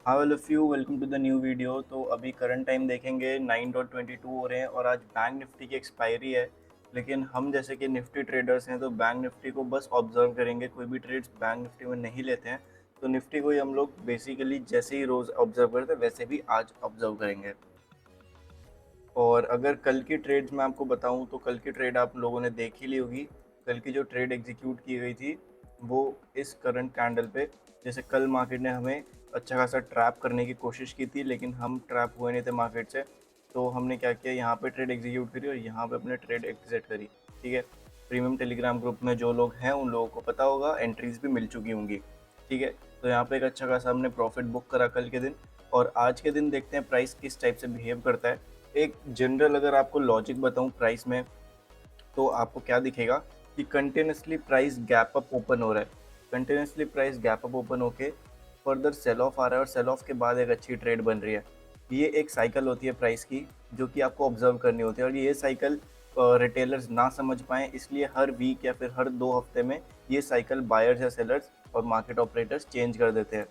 हाँ well of you welcome to the new video. तो अभी करंट टाइम देखेंगे 9:22 हो रहे हैं और आज बैंक निफ्टी की एक्सपायरी है। लेकिन हम जैसे कि निफ्टी ट्रेडर्स हैं तो बैंक निफ्टी को बस ऑब्जर्व करेंगे, कोई भी ट्रेड्स बैंक निफ्टी में नहीं लेते हैं। तो निफ्टी को ही हम लोग बेसिकली जैसे ही रोज़ ऑब्जर्व करते हैं वैसे भी आज ऑब्जर्व करेंगे। और अगर कल की ट्रेड्स मैं आपको बताऊं तो कल की ट्रेड आप लोगों ने देख ही ली होगी। कल की जो ट्रेड एग्जीक्यूट की गई थी वो इस करंट कैंडल पे, जैसे कल मार्केट ने हमें अच्छा खासा ट्रैप करने की कोशिश की थी लेकिन हम ट्रैप हुए नहीं थे मार्केट से। तो हमने क्या किया, यहाँ पे ट्रेड एग्जीक्यूट करी और यहाँ पे अपने ट्रेड एग्जिट करी। ठीक है, प्रीमियम टेलीग्राम ग्रुप में जो लोग हैं उन लोगों को पता होगा, एंट्रीज भी मिल चुकी होंगी। ठीक है, तो यहाँ पे एक अच्छा खासा हमने प्रॉफिट बुक करा कल के दिन। और आज के दिन देखते हैं प्राइस किस टाइप से बिहेव करता है। एक जनरल अगर आपको लॉजिक बताऊं प्राइस में, तो आपको क्या दिखेगा कि continuously price gap up open हो रहा है। Continuously price gap up open होके फर्दर सेल ऑफ आ रहा है और सेल ऑफ के बाद एक अच्छी ट्रेड बन रही है। ये एक साइकिल होती है प्राइस की जो कि आपको ऑब्जर्व करनी होती है, और ये साइकिल रिटेलर्स ना समझ पाएँ इसलिए हर वीक या फिर हर 2 हफ्ते में ये साइकिल बायर्स या सेलर्स और मार्केट ऑपरेटर्स चेंज कर देते हैं।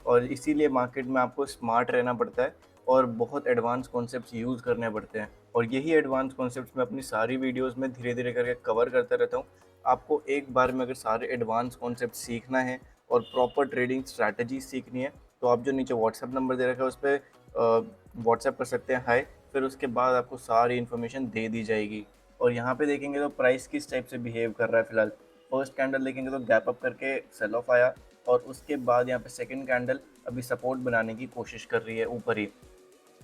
और इसीलिए मार्केट में आपको स्मार्ट रहना पड़ता है और बहुत एडवांस कॉन्सेप्ट्स यूज़ करने पड़ते हैं। और यही एडवांस कॉन्सेप्ट्स मैं अपनी सारी वीडियोस में धीरे धीरे करके कवर करता रहता हूँ। आपको एक बार में अगर सारे एडवांस कॉन्सेप्ट सीखना है और प्रॉपर ट्रेडिंग स्ट्रैटेजी सीखनी है तो आप जो नीचे व्हाट्सएप नंबर दे रखा है उस पर व्हाट्सएप कर सकते हैं, हाय। फिर उसके बाद आपको सारी इन्फॉर्मेशन दे दी जाएगी। और यहाँ पे देखेंगे तो प्राइस किस टाइप से बिहेव कर रहा है फिलहाल। फर्स्ट कैंडल देखेंगे तो गैप अप करके सेल ऑफ आया, और उसके बाद यहाँ पे सेकंड कैंडल अभी सपोर्ट बनाने की कोशिश कर रही है ऊपर ही।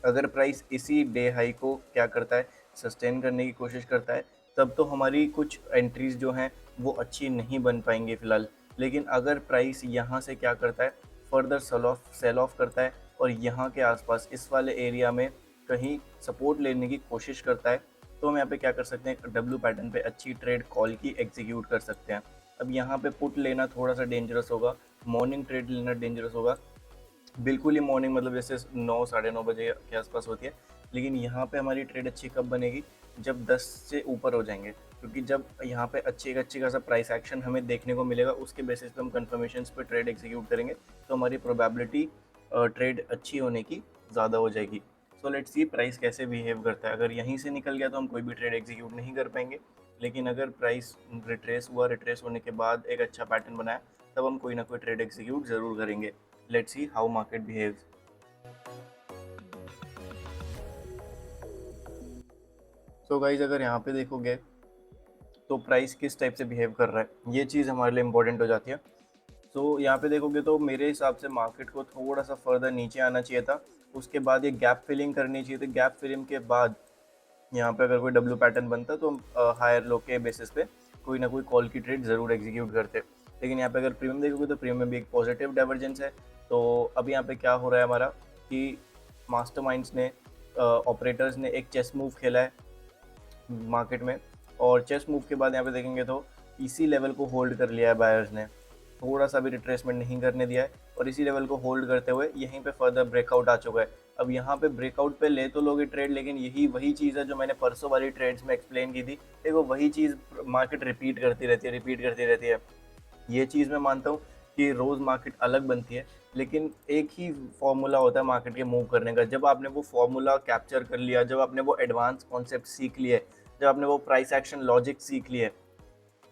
अगर प्राइस इसी डे हाई को क्या करता है, सस्टेन करने की कोशिश करता है, तब तो हमारी कुछ एंट्रीज जो हैं वो अच्छी नहीं बन पाएंगी फिलहाल। लेकिन अगर प्राइस यहाँ से क्या करता है, फर्दर सेल ऑफ करता है और यहाँ के आसपास इस वाले एरिया में कहीं सपोर्ट लेने की कोशिश करता है, तो हम यहाँ पे क्या कर सकते हैं, डब्ल्यू पैटर्न पे अच्छी ट्रेड कॉल की एग्जीक्यूट कर सकते हैं। अब यहाँ पे पुट लेना थोड़ा सा डेंजरस होगा, मॉर्निंग ट्रेड लेना डेंजरस होगा। बिल्कुल ही मॉर्निंग मतलब जैसे 9 साढ़े 9 बजे के आसपास होती है। लेकिन यहाँ पे हमारी ट्रेड अच्छी कब बनेगी, जब 10 से ऊपर हो जाएंगे, क्योंकि जब यहाँ पे अच्छी खासा प्राइस एक्शन हमें देखने को मिलेगा उसके बेसिस पे हम कंफर्मेशंस पे ट्रेड एग्जीक्यूट करेंगे, तो हमारी प्रोबेबिलिटी ट्रेड अच्छी होने की ज़्यादा हो जाएगी। सो लेट्स सी प्राइस कैसे बिहेव करता है। अगर यहीं से निकल गया तो हम कोई भी ट्रेड एग्जीक्यूट नहीं कर पाएंगे। लेकिन अगर प्राइस रिट्रेस हुआ, रिट्रेस होने के बाद एक अच्छा पैटर्न बनाया, तब हम कोई ना कोई ट्रेड एग्जीक्यूट ज़रूर करेंगे। Let's see how market behaves. So guys अगर यहाँ पे देखोगे तो प्राइस किस टाइप से बिहेव कर रहा है, ये चीज़ हमारे लिए इम्पोर्टेंट हो जाती है। सो यहाँ पे देखोगे तो मेरे हिसाब से मार्केट को थोड़ा सा फर्दर नीचे आना चाहिए था। उसके बाद ये गैप फिलिंग करनी चाहिए थी। गैप फिलिंग के बाद यहाँ पे अगर कोई डब्ल्यू पैटर्न बनता तो हम हायर लो के बेसिस पे कोई ना कोई कॉल की ट्रेड ज़रूर एग्जीक्यूट करते। लेकिन यहाँ पे अगर प्रीमियम देखोगे तो प्रीमियम में भी एक पॉजिटिव डाइवर्जेंस है। तो अब यहाँ पे क्या हो रहा है हमारा कि मास्टरमाइंड्स ने, ऑपरेटर्स ने एक चेस मूव खेला है मार्केट में। और चेस मूव के बाद यहाँ पे देखेंगे तो इसी लेवल को होल्ड कर लिया है बायर्स ने, थोड़ा सा भी रिट्रेसमेंट नहीं करने दिया है और इसी लेवल को होल्ड करते हुए यहीं पे फर्दर ब्रेकआउट आ चुका है। अब यहाँ पे ब्रेकआउट पे ले तो लोगे ट्रेड, लेकिन यही वही चीज़ है जो मैंने परसों वाली ट्रेड्स में एक्सप्लेन की थी। देखो वही चीज़ मार्केट रिपीट करती रहती है, रिपीट करती रहती है। ये चीज़ मैं मानता हूँ कि रोज़ मार्केट अलग बनती है, लेकिन एक ही फॉर्मूला होता है मार्केट के मूव करने का। जब आपने वो फॉर्मूला कैप्चर कर लिया, जब आपने वो एडवांस कॉन्सेप्ट सीख लिए, जब आपने वो प्राइस एक्शन लॉजिक सीख लिए,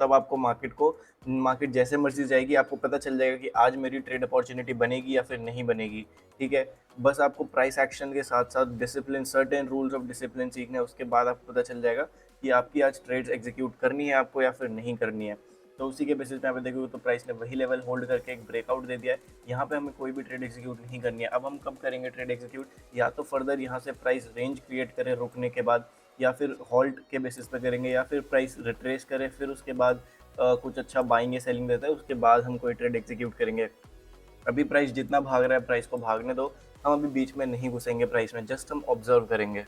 तब आपको मार्केट जैसे मर्जी जाएगी, आपको पता चल जाएगा कि आज मेरी ट्रेड अपॉर्चुनिटी बनेगी या फिर नहीं बनेगी। ठीक है, बस आपको प्राइस एक्शन के साथ साथ discipline, certain rules of discipline सीखने हैं, उसके बाद आपको पता चल जाएगा कि आपकी आज ट्रेड्स एग्जीक्यूट करनी है आपको या फिर नहीं करनी है। तो उसी के बेसिस पे यहाँ पे देखोगे तो प्राइस ने वही लेवल होल्ड करके एक ब्रेकआउट दे दिया है। यहाँ पे हमें कोई भी ट्रेड एग्जीक्यूट नहीं करनी है। अब हम कब करेंगे ट्रेड एग्जीक्यूट, या तो फर्दर यहाँ से प्राइस रेंज क्रिएट करें रुकने के बाद, या फिर हॉल्ट के बेसिस पे करेंगे, या फिर प्राइस रिट्रेस करे फिर उसके बाद कुछ अच्छा बाइंग या सेलिंग देता है, उसके बाद हम कोई ट्रेड एग्जीक्यूट करेंगे। अभी प्राइस जितना भाग रहा है प्राइस को भागने दो, हम अभी बीच में नहीं घुसेंगे प्राइस में, जस्ट हम ऑब्जर्व करेंगे।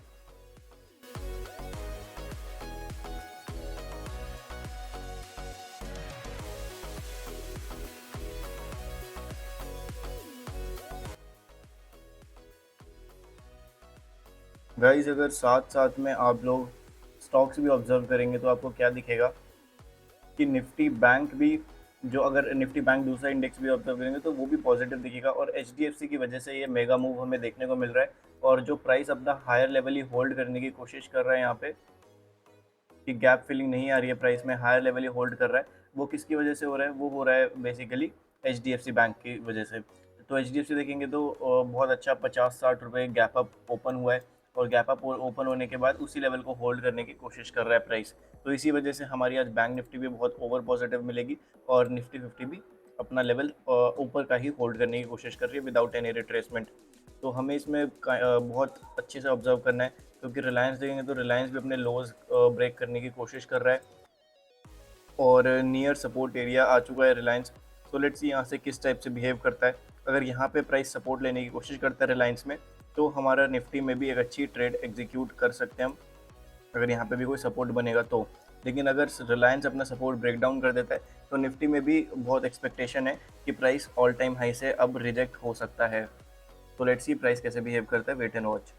गाइज अगर साथ साथ में आप लोग स्टॉक्स भी ऑब्जर्व करेंगे तो आपको क्या दिखेगा कि निफ्टी बैंक भी जो अगर निफ्टी बैंक दूसरा इंडेक्स भी ऑब्जर्व करेंगे तो वो भी पॉजिटिव दिखेगा, और एचडीएफसी की वजह से ये मेगा मूव हमें देखने को मिल रहा है। और जो प्राइस अपना हायर लेवल ही होल्ड करने की कोशिश कर रहा है यहाँ पे, कि गैप फिलिंग नहीं आ रही है प्राइस में, हायर लेवल ही होल्ड कर रहा है, वो किसकी वजह से हो रहा है? वो हो रहा है बेसिकली एचडीएफसी बैंक की वजह से। तो एचडीएफसी देखेंगे तो बहुत अच्छा 50-60 रुपये गैप अप ओपन हुआ है, और गैप अप ओपन होने के बाद उसी लेवल को होल्ड करने की कोशिश कर रहा है प्राइस। तो इसी वजह से हमारी आज बैंक निफ्टी भी बहुत ओवर पॉजिटिव मिलेगी, और निफ्टी 50 भी अपना लेवल ऊपर का ही होल्ड करने की कोशिश कर रही है विदाउट एनी रिट्रेसमेंट। तो हमें इसमें बहुत अच्छे से ऑब्जर्व करना है, क्योंकि रिलायंस देखेंगे तो रिलायंस भी अपने लोज ब्रेक करने की कोशिश कर रहा है, और नियर सपोर्ट एरिया आ चुका है रिलायंस। तो लेट्स सी यहाँ से किस टाइप से बिहेव करता है। अगर यहाँ पे प्राइस सपोर्ट लेने की कोशिश करता है रिलायंस में, तो हमारा निफ्टी में भी एक अच्छी ट्रेड एग्जीक्यूट कर सकते हैं हम, अगर यहाँ पे भी कोई सपोर्ट बनेगा तो। लेकिन अगर रिलायंस अपना सपोर्ट ब्रेक डाउन कर देता है, तो निफ्टी में भी बहुत एक्सपेक्टेशन है कि प्राइस ऑल टाइम हाई से अब रिजेक्ट हो सकता है। तो लेट्स सी प्राइस कैसे बिहेव करता है, वेट एंड वॉच।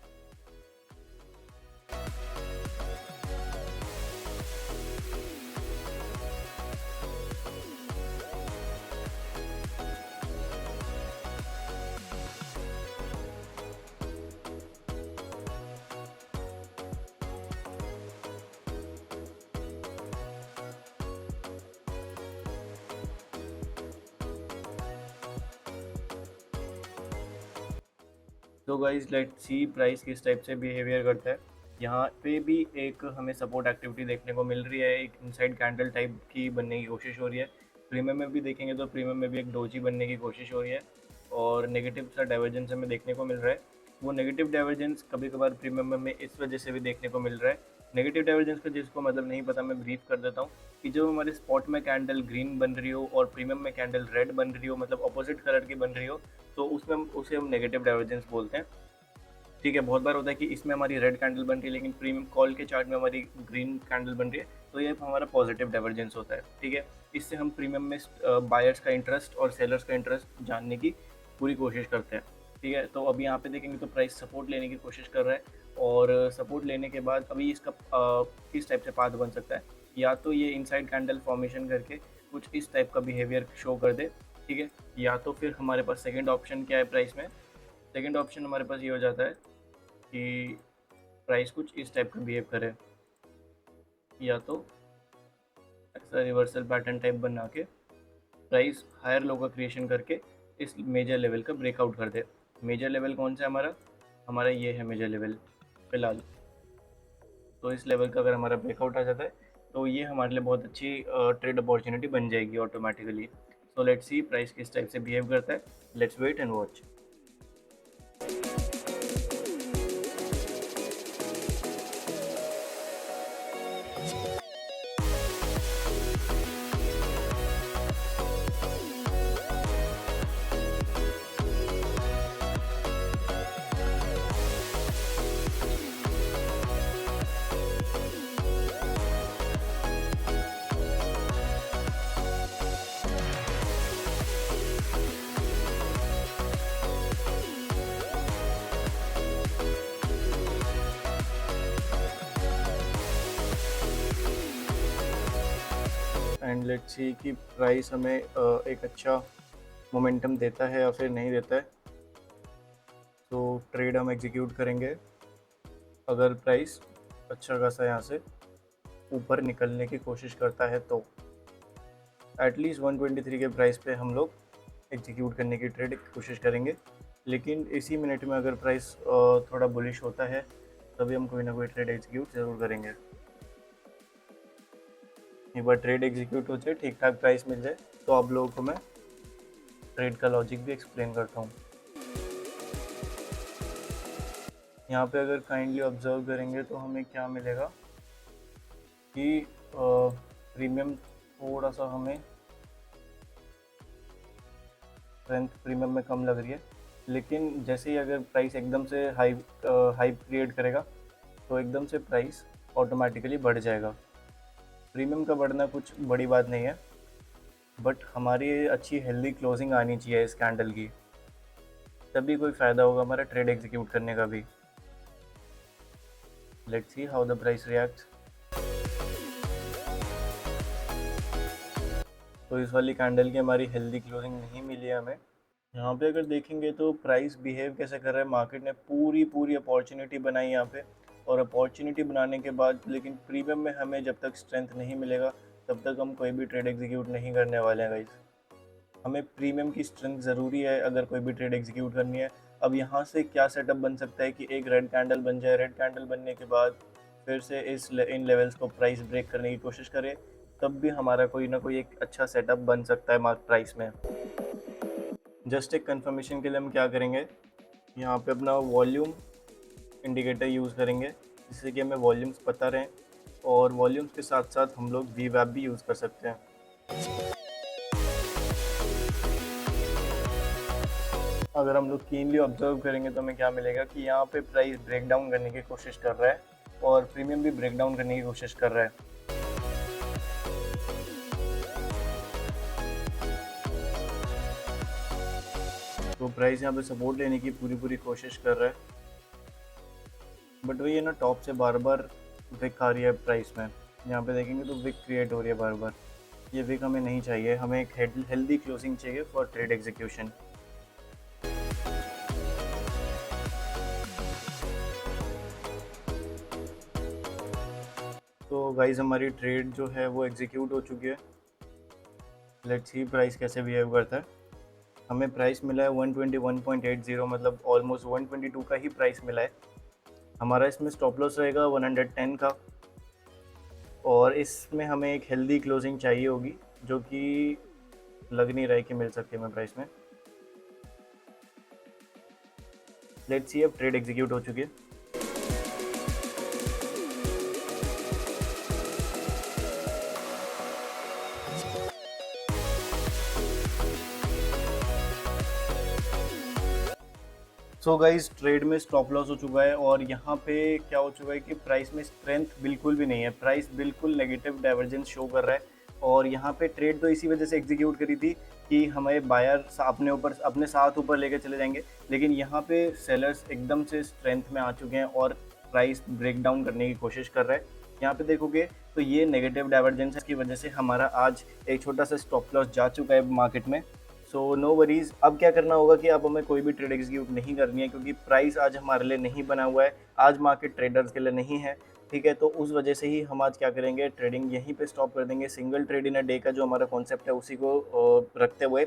तो गाइज लेट्स सी प्राइस किस टाइप से बिहेवियर करता है। यहाँ पे भी एक हमें सपोर्ट एक्टिविटी देखने को मिल रही है, एक इनसाइड कैंडल टाइप की बनने की कोशिश हो रही है। प्रीमियम में भी देखेंगे तो प्रीमियम में भी एक डोजी बनने की कोशिश हो रही है, और नेगेटिव सा डाइवर्जेंस हमें देखने को मिल रहा है। वो नेगेटिव डाइवर्जेंस कभी कभार प्रीमियम में इस वजह से भी देखने को मिल रहा है। नेगेटिव डाइवर्जेंस का जिसको मतलब नहीं पता, मैं ब्रीफ कर देता हूँ कि जब हमारे स्पॉट में कैंडल ग्रीन बन रही हो और प्रीमियम में कैंडल रेड बन रही हो, मतलब अपोजिट कलर की बन रही हो, तो उसमें उसे हम नेगेटिव डाइवर्जेंस बोलते हैं। ठीक है, बहुत बार होता है कि इसमें हमारी रेड कैंडल बन रही है लेकिन प्रीमियम कॉल के चार्ट में हमारी ग्रीन कैंडल बन रही है, तो ये हमारा पॉजिटिव डाइवर्जेंस होता है। ठीक है, इससे हम प्रीमियम में बायर्स का इंटरेस्ट और सेलर्स का इंटरेस्ट जानने की पूरी कोशिश करते हैं। ठीक है, तो अभी यहाँ पे देखेंगे तो प्राइस सपोर्ट लेने की कोशिश कर रहा है, और सपोर्ट लेने के बाद अभी इसका किस टाइप से पाथ बन सकता है, या तो ये इनसाइड कैंडल फॉर्मेशन करके कुछ इस टाइप का बिहेवियर शो कर दे। ठीक है, या तो फिर हमारे पास सेकेंड ऑप्शन क्या है प्राइस में, सेकेंड ऑप्शन हमारे पास ये हो जाता है कि प्राइस कुछ इस टाइप का बिहेव करे, या तो ऐसा रिवर्सल पैटर्न टाइप बना के प्राइस हायर लो का क्रिएशन करके इस मेजर लेवल का ब्रेकआउट कर दे। मेजर लेवल कौन सा है हमारा? हमारा ये है मेजर लेवल फिलहाल। तो इस लेवल का अगर हमारा ब्रेकआउट आ जाता है, तो ये हमारे लिए बहुत अच्छी ट्रेड अपॉर्चुनिटी बन जाएगी automatically. So let's see price किस टाइप से बिहेव करता है, let's wait and watch. And let's see कि प्राइस हमें एक अच्छा मोमेंटम देता है या फिर नहीं देता है। तो ट्रेड हम एग्जीक्यूट करेंगे अगर प्राइस अच्छा खासा यहाँ से ऊपर निकलने की कोशिश करता है, तो एटलीस्ट 123 के प्राइस पे हम लोग एग्जीक्यूट करने की ट्रेड कोशिश करेंगे। लेकिन इसी मिनट में अगर प्राइस थोड़ा बुलिश होता है, तभी हम कोई ना कोई ट्रेड एग्जीक्यूट ज़रूर करेंगे। एक बार ट्रेड एग्जीक्यूट हो जाए, ठीक ठाक प्राइस मिल जाए, तो आप लोगों को मैं ट्रेड का लॉजिक भी एक्सप्लेन करता हूँ। यहाँ पे अगर काइंडली ऑब्जर्व करेंगे तो हमें क्या मिलेगा कि प्रीमियम थोड़ा सा हमें स्ट्रेंथ प्रीमियम में कम लग रही है, लेकिन जैसे ही अगर प्राइस एकदम से हाइप क्रिएट करेगा, तो एकदम से प्राइस ऑटोमेटिकली बढ़ जाएगा। प्रीमियम का बढ़ना कुछ बड़ी बात नहीं है, बट हमारी अच्छी हेल्दी क्लोजिंग आनी चाहिए इस कैंडल की, तभी कोई फ़ायदा होगा हमारा ट्रेड एग्जीक्यूट करने का भी। Let's see how the price reacts. तो इस वाली कैंडल की हमारी हेल्दी क्लोजिंग नहीं मिली है हमें। यहाँ पे अगर देखेंगे तो प्राइस बिहेव कैसे कर रहा है, मार्केट ने पूरी पूरी अपॉर्चुनिटी बनाई यहाँ पे, और अपॉर्चुनिटी बनाने के बाद लेकिन प्रीमियम में हमें जब तक स्ट्रेंथ नहीं मिलेगा तब तक हम कोई भी ट्रेड एग्जीक्यूट नहीं करने वाले हैं गाइस। हमें प्रीमियम की स्ट्रेंथ ज़रूरी है अगर कोई भी ट्रेड एग्जीक्यूट करनी है। अब यहाँ से क्या सेटअप बन सकता है कि एक रेड कैंडल बन जाए, रेड कैंडल बनने के बाद फिर से इन लेवल्स को प्राइस ब्रेक करने की कोशिश करें, तब भी हमारा कोई ना कोई एक अच्छा सेटअप बन सकता है मार्क प्राइस में। जस्ट एक कंफर्मेशन के लिए हम क्या करेंगे, यहाँ पे अपना वॉल्यूम इंडिकेटर यूज़ करेंगे जिससे कि हमें वॉल्यूम्स पता रहें, और वॉल्यूम्स के साथ साथ हम लोग वी वैप भी यूज़ कर सकते हैं। अगर हम लोग कीनली ऑब्जर्व करेंगे तो हमें क्या मिलेगा कि यहाँ पे प्राइस ब्रेक डाउन करने की कोशिश कर रहा है और प्रीमियम भी ब्रेक डाउन करने की कोशिश कर रहा है। तो प्राइस यहाँ पे सपोर्ट लेने की पूरी पूरी कोशिश कर रहा है, बट वही है ना, टॉप से बार बार विक आ रही है प्राइस में। यहाँ पे देखेंगे तो विक क्रिएट हो रही है बार बार। ये विक हमें नहीं चाहिए, हमें एक हेल्दी क्लोजिंग चाहिए फॉर ट्रेड एग्जीक्यूशन। तो गाइज हमारी ट्रेड जो है वो एग्जीक्यूट हो चुकी है। लेट्स सी प्राइस कैसे बिहेव करता है। हमें प्राइस मिला है 121.80, मतलब ऑलमोस्ट 122 का ही प्राइस मिला है। हमारा इसमें स्टॉप लॉस रहेगा 110 का, और इसमें हमें एक हेल्दी क्लोजिंग चाहिए होगी जो कि लग नहीं रहा है कि मिल सकती है हमें प्राइस में। लेट्स सी, अब ट्रेड एग्जीक्यूट हो चुकी है। सो गाइज ट्रेड में स्टॉप लॉस हो चुका है, और यहाँ पे क्या हो चुका है कि प्राइस में स्ट्रेंथ बिल्कुल भी नहीं है, प्राइस बिल्कुल नेगेटिव डाइवर्जेंस शो कर रहा है। और यहाँ पे ट्रेड तो इसी वजह से एग्जीक्यूट करी थी कि हमें बायर अपने ऊपर अपने साथ ऊपर लेकर चले जाएंगे, लेकिन यहाँ पे सेलर्स एकदम से स्ट्रेंथ में आ चुके हैं और प्राइस ब्रेक डाउन करने की कोशिश कर रहा है। यहाँ पे देखोगे तो ये नेगेटिव डाइवर्जेंस की वजह से हमारा आज एक छोटा सा स्टॉप लॉस जा चुका है मार्केट में। सो नो वरीज, अब क्या करना होगा कि अब हमें कोई भी ट्रेड एग्जीक्यूट नहीं करनी है, क्योंकि प्राइस आज हमारे लिए नहीं बना हुआ है, आज मार्केट ट्रेडर्स के लिए नहीं है। ठीक है, तो उस वजह से ही हम आज क्या करेंगे, ट्रेडिंग यहीं पे स्टॉप कर देंगे। Single trade in a day का जो हमारा कॉन्सेप्ट है उसी को रखते हुए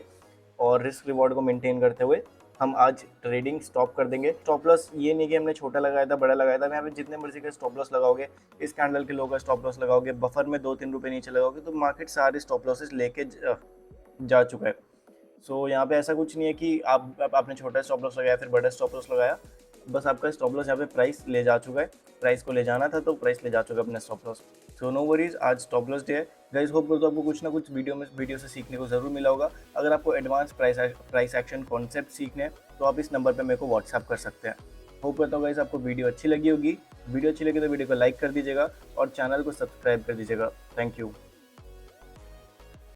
और रिस्क रिवॉर्ड को मेंटेन करते हुए हम आज ट्रेडिंग स्टॉप कर देंगे। स्टॉप लॉस ये नहीं कि हमने छोटा लगाया था बड़ा लगाया था, यहाँ पे जितने मर्जी का स्टॉप लॉस लगाओगे, इस कैंडल के लो का स्टॉप लॉस लगाओगे, बफर में 2-3 रुपये नीचे लगाओगे, तो मार्केट सारे स्टॉप लॉसेस लेके जा चुका है। सो यहाँ पे ऐसा कुछ नहीं है कि आपने छोटा स्टॉप लॉस लगाया फिर बड़ा स्टॉप लॉस लगाया, बस आपका स्टॉप लॉस यहाँ पे प्राइस ले जा चुका है। प्राइस को ले जाना था तो प्राइस ले जा चुका है अपने stop loss. So no worries, आज स्टॉप लॉस डे है गाइस। होप करता हूँ आपको कुछ ना कुछ वीडियो से सीखने को ज़रूर मिला होगा। अगर आपको एडवांस प्राइस एक्शन कॉन्सेप्ट सीखने हैं तो आप इस नंबर पर मेरे को व्हाट्सएप कर सकते हैं। होप करता हूँ गाइस आपको वीडियो अच्छी लगी होगी। वीडियो अच्छी लगी तो वीडियो को लाइक कर दीजिएगा और चैनल को सब्सक्राइब कर दीजिएगा। Thank you.